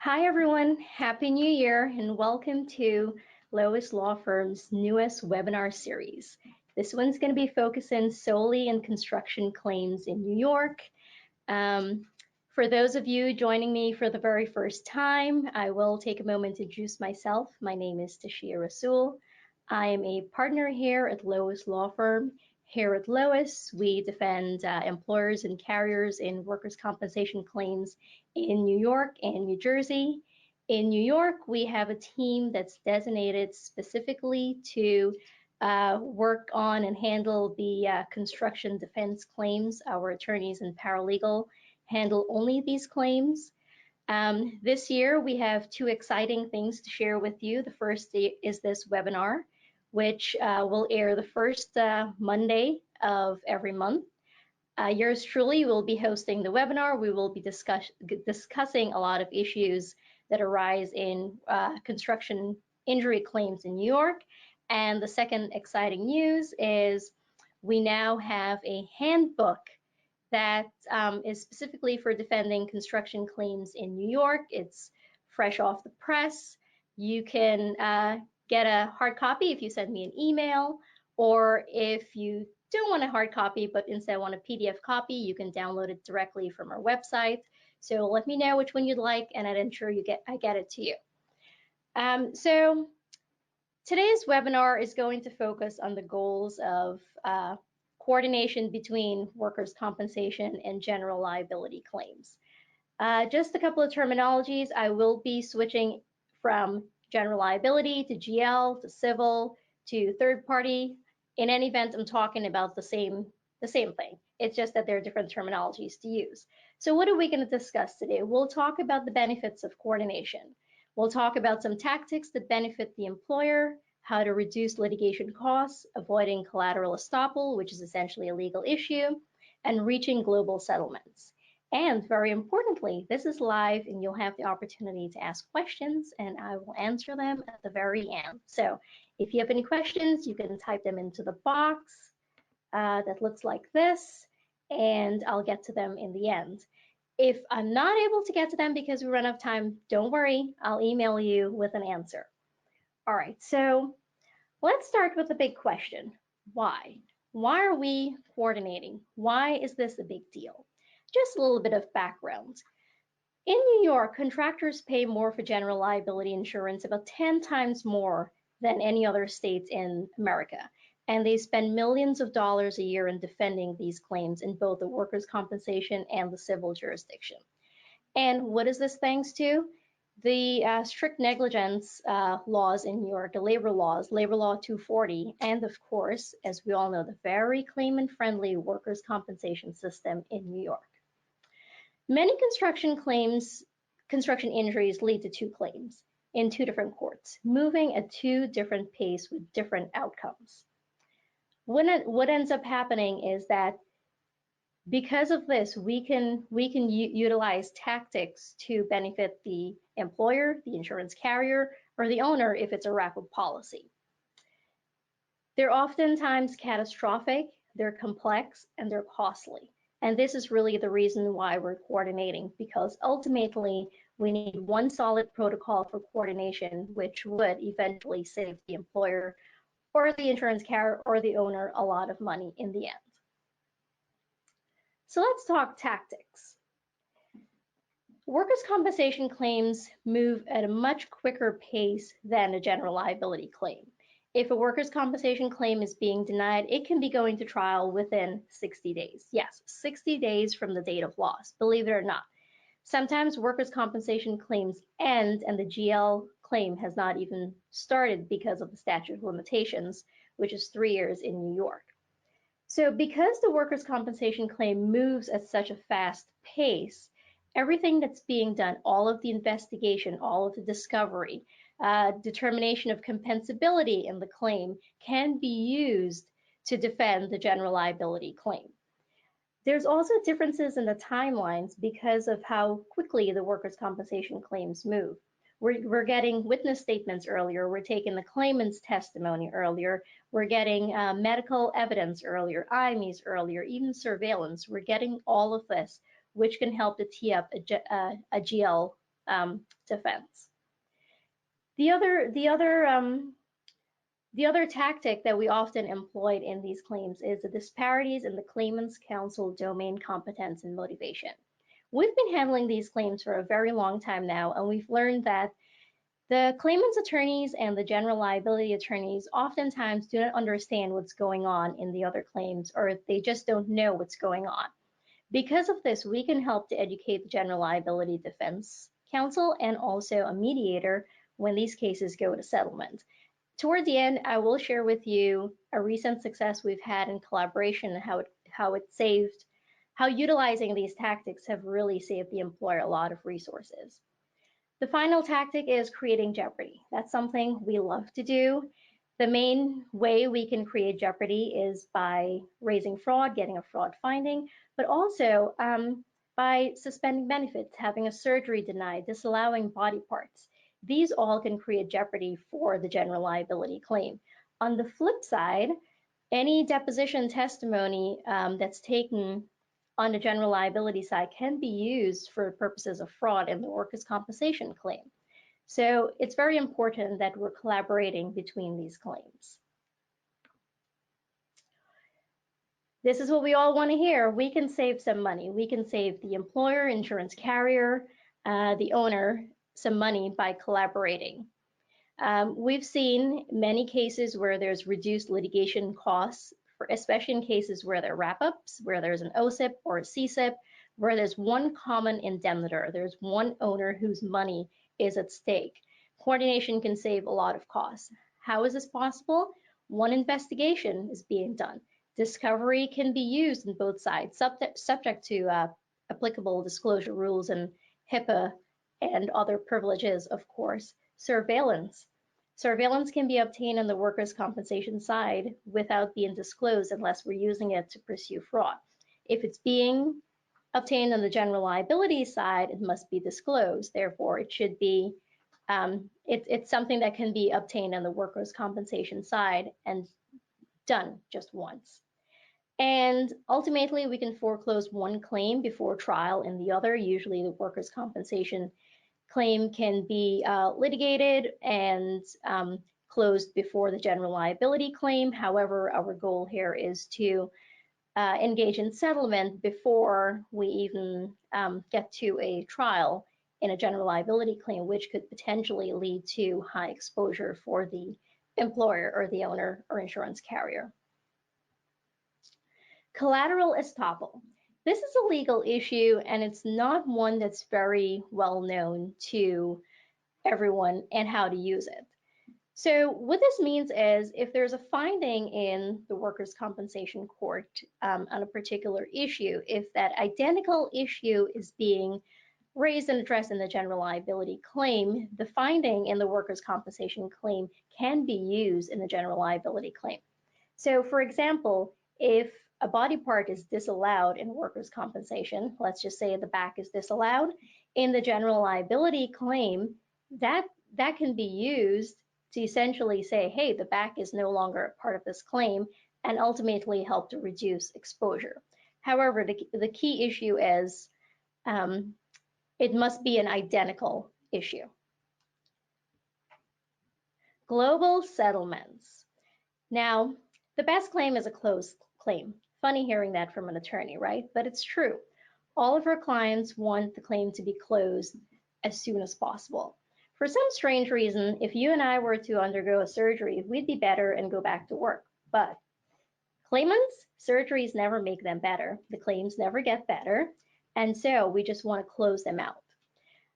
Hi everyone, Happy New Year and welcome to Lois Law Firm's newest webinar series. This one's going to be focusing solely on construction claims in New York. For those of you joining me for the very first time, I will take a moment to introduce myself. My name is Tashia Rasul. I am a partner here at Lois Law Firm. Here at Lois, we defend employers and carriers in workers' compensation claims in New York and New Jersey. In New York, we have a team that's designated specifically to work on and handle the construction defense claims. Our attorneys and paralegal handle only these claims. This year, we have two exciting things to share with you. The first is this webinar, which will air the first Monday of every month. Yours truly will be hosting the webinar. We will be discussing a lot of issues that arise in construction injury claims in New York. And the second exciting news is we now have a handbook that is specifically for defending construction claims in New York. It's fresh off the press. You can get a hard copy if you send me an email, or if you don't want a hard copy but instead want a PDF copy, you can download it directly from our website. So let me know which one you'd like, and I'd ensure I get it to you. So today's webinar is going to focus on the goals of coordination between workers' compensation and general liability claims. Just a couple of terminologies. I will be switching from general liability to GL to civil to third party. In any event, I'm talking about the same thing. It's just that there are different terminologies to use. So what are we going to discuss today? We'll talk about the benefits of coordination. We'll talk about some tactics that benefit the employer, how to reduce litigation costs, avoiding collateral estoppel, which is essentially a legal issue, and reaching global settlements. And very importantly, this is live and you'll have the opportunity to ask questions and I will answer them at the very end. So if you have any questions, you can type them into the box that looks like this, and I'll get to them in the end. If I'm not able to get to them because we run out of time, don't worry, I'll email you with an answer. All right, so let's start with the big question. Why? Why are we coordinating? Why is this a big deal? Just a little bit of background. In New York, contractors pay more for general liability insurance, about 10 times more than any other states in America. And they spend millions of dollars a year in defending these claims in both the workers' compensation and the civil jurisdiction. And what is this thanks to? The strict negligence laws in New York, the labor laws, Labor Law 240, and of course, as we all know, the very claimant-friendly workers' compensation system in New York. Many construction injuries lead to two claims in two different courts, moving at two different pace with different outcomes. What ends up happening is that because of this, we can utilize tactics to benefit the employer, the insurance carrier, or the owner if it's a wrap-up policy. They're oftentimes catastrophic, they're complex, and they're costly. And this is really the reason why we're coordinating, because ultimately we need one solid protocol for coordination, which would eventually save the employer or the insurance carrier or the owner a lot of money in the end. So let's talk tactics. Workers' compensation claims move at a much quicker pace than a general liability claim. If a workers' compensation claim is being denied, it can be going to trial within 60 days. Yes, 60 days from the date of loss, believe it or not. Sometimes workers' compensation claims end and the GL claim has not even started because of the statute of limitations, which is 3 years in New York. So because the workers' compensation claim moves at such a fast pace, everything that's being done, all of the investigation, all of the discovery, determination of compensability in the claim can be used to defend the general liability claim. There's also differences in the timelines because of how quickly the workers' compensation claims move. We're getting witness statements earlier, we're taking the claimant's testimony earlier, we're getting medical evidence earlier, IMEs earlier, even surveillance. We're getting all of this, which can help to tee up a GL defense. The other tactic that we often employed in these claims is the disparities in the claimant's counsel domain competence and motivation. We've been handling these claims for a very long time now, and we've learned that the claimant's attorneys and the general liability attorneys oftentimes do not understand what's going on in the other claims, or they just don't know what's going on. Because of this, we can help to educate the general liability defense counsel and also a mediator when these cases go to settlement. Toward the end, I will share with you a recent success we've had in collaboration and how utilizing these tactics have really saved the employer a lot of resources. The final tactic is creating jeopardy. That's something we love to do. The main way we can create jeopardy is by raising fraud, getting a fraud finding, but also by suspending benefits, having a surgery denied, disallowing body parts. These all can create jeopardy for the general liability claim. On the flip side, any deposition testimony that's taken on the general liability side can be used for purposes of fraud in the workers' compensation claim. So it's very important that we're collaborating between these claims. This is what we all want to hear. We can save some money. We can save the employer, insurance carrier, the owner some money by collaborating. We've seen many cases where there's reduced litigation costs, especially in cases where there are wrap-ups, where there's an OSIP or a CSIP, where there's one common indemnitor, there's one owner whose money is at stake. Coordination can save a lot of costs. How is this possible? One investigation is being done. Discovery can be used on both sides, subject to applicable disclosure rules and HIPAA and other privileges, of course. Surveillance. Surveillance can be obtained on the workers' compensation side without being disclosed unless we're using it to pursue fraud. If it's being obtained on the general liability side, it must be disclosed. Therefore, it should be, it's something that can be obtained on the workers' compensation side and done just once. And ultimately, we can foreclose one claim before trial in the other. Usually the workers' compensation claim can be litigated and closed before the general liability claim. However, our goal here is to engage in settlement before we even get to a trial in a general liability claim, which could potentially lead to high exposure for the employer or the owner or insurance carrier. Collateral estoppel. This is a legal issue, and it's not one that's very well known to everyone and how to use it. So what this means is if there's a finding in the workers' compensation court on a particular issue, if that identical issue is being raised and addressed in the general liability claim, the finding in the workers' compensation claim can be used in the general liability claim. So for example, if a body part is disallowed in workers' compensation, let's just say the back is disallowed, in the general liability claim, that can be used to essentially say, hey, the back is no longer a part of this claim, and ultimately help to reduce exposure. However, the key issue is it must be an identical issue. Global settlements. Now, the best claim is a closed claim. Funny hearing that from an attorney, right? But it's true. All of our clients want the claim to be closed as soon as possible. For some strange reason, if you and I were to undergo a surgery, we'd be better and go back to work. But claimants, surgeries never make them better. The claims never get better. And so we just want to close them out.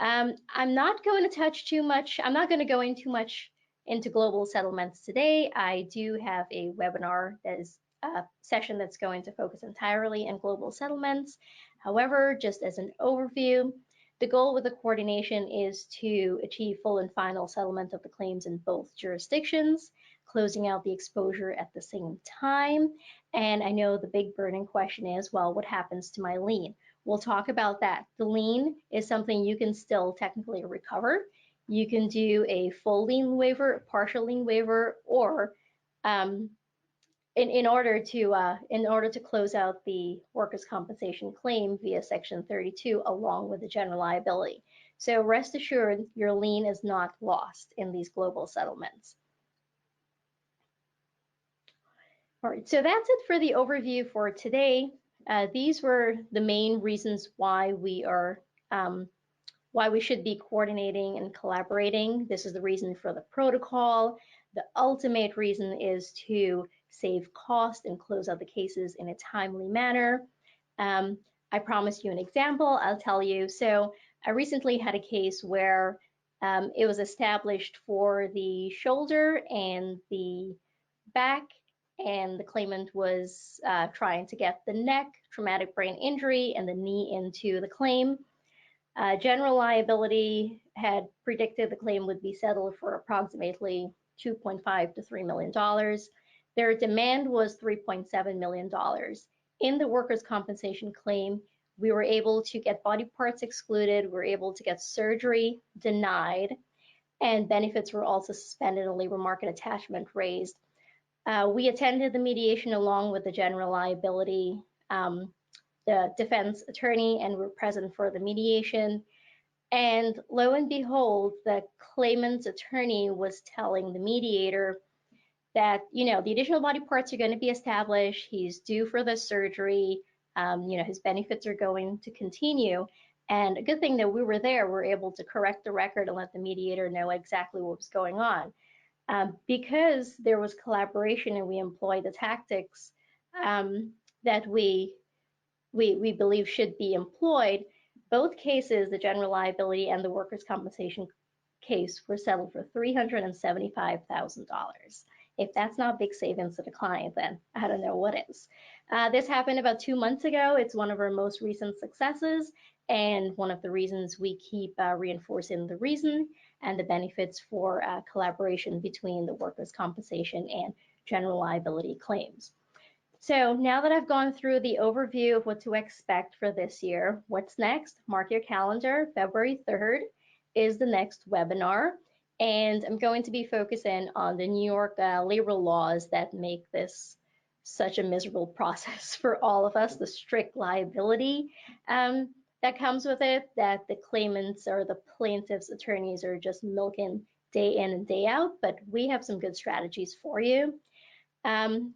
I'm not going to touch too much. I'm not going to go in too much into global settlements today. I do have a webinar that is a session that's going to focus entirely on global settlements. However, just as an overview, the goal with the coordination is to achieve full and final settlement of the claims in both jurisdictions, closing out the exposure at the same time. And I know the big burning question is, well, what happens to my lien? We'll talk about that. The lien is something you can still technically recover. You can do a full lien waiver, a partial lien waiver, or in order to close out the workers' compensation claim via Section 32 along with the general liability. So rest assured, your lien is not lost in these global settlements. All right, so that's it for the overview for today. These were the main reasons why we should be coordinating and collaborating. This is the reason for the protocol. The ultimate reason is to save cost and close out the cases in a timely manner. I promised you an example, I'll tell you. So I recently had a case where it was established for the shoulder and the back, and the claimant was trying to get the neck, traumatic brain injury, and the knee into the claim. General liability had predicted the claim would be settled for approximately $2.5 to $3 million. Their demand was $3.7 million. In the workers' compensation claim, we were able to get body parts excluded, we were able to get surgery denied, and benefits were also suspended and labor market attachment raised. We attended the mediation along with the general liability the defense attorney, and were present for the mediation. And lo and behold, the claimant's attorney was telling the mediator that, the additional body parts are going to be established. He's due for the surgery. His benefits are going to continue. And a good thing that we were there, we're able to correct the record and let the mediator know exactly what was going on. Because there was collaboration and we employed the tactics that we believe should be employed, both cases, the general liability and the workers' compensation case, were settled for $375,000. If that's not big savings to the client, then I don't know what is. This happened about 2 months ago. It's one of our most recent successes, and one of the reasons we keep reinforcing the reason and the benefits for collaboration between the workers' compensation and general liability claims. So now that I've gone through the overview of what to expect for this year, what's next? Mark your calendar. February 3rd is the next webinar, and I'm going to be focusing on the New York labor laws that make this such a miserable process for all of us, the strict liability that comes with it, that the claimants or the plaintiff's attorneys are just milking day in and day out, but we have some good strategies for you.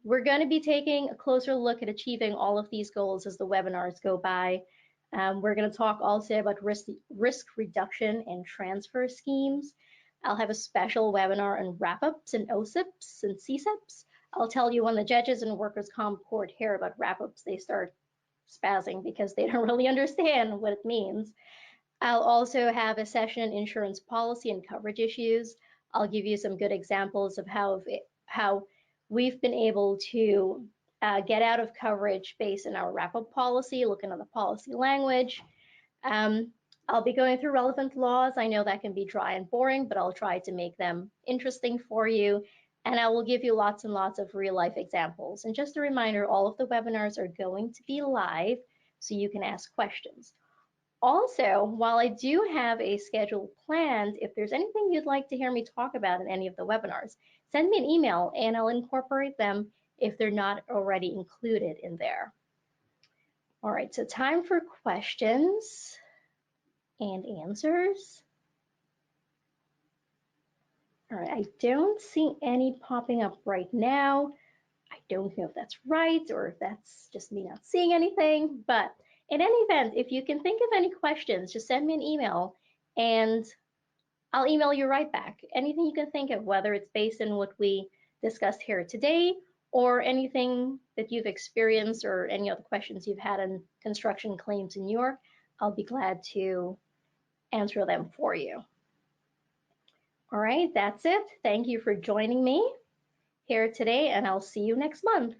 We're going to be taking a closer look at achieving all of these goals as the webinars go by. We're going to talk also about risk reduction and transfer schemes. I'll have a special webinar on wrap-ups and OSIPs and CSIPs. I'll tell you, when the judges in workers' comp court hear about wrap-ups, they start spazzing because they don't really understand what it means. I'll also have a session on insurance policy and coverage issues. I'll give you some good examples of how we've been able to get out of coverage based on our wrap-up policy, looking at the policy language. I'll be going through relevant laws. I know that can be dry and boring, but I'll try to make them interesting for you. And I will give you lots and lots of real-life examples. And just a reminder, all of the webinars are going to be live, so you can ask questions. Also, while I do have a schedule planned, if there's anything you'd like to hear me talk about in any of the webinars, send me an email and I'll incorporate them if they're not already included in there. All right, so time for questions and answers. All right, I don't see any popping up right now. I don't know if that's right or if that's just me not seeing anything, but in any event, if you can think of any questions, just send me an email and I'll email you right back. Anything you can think of, whether it's based on what we discussed here today or anything that you've experienced or any other questions you've had on construction claims in New York, I'll be glad to answer them for you. All right, that's it. Thank you for joining me here today, and I'll see you next month.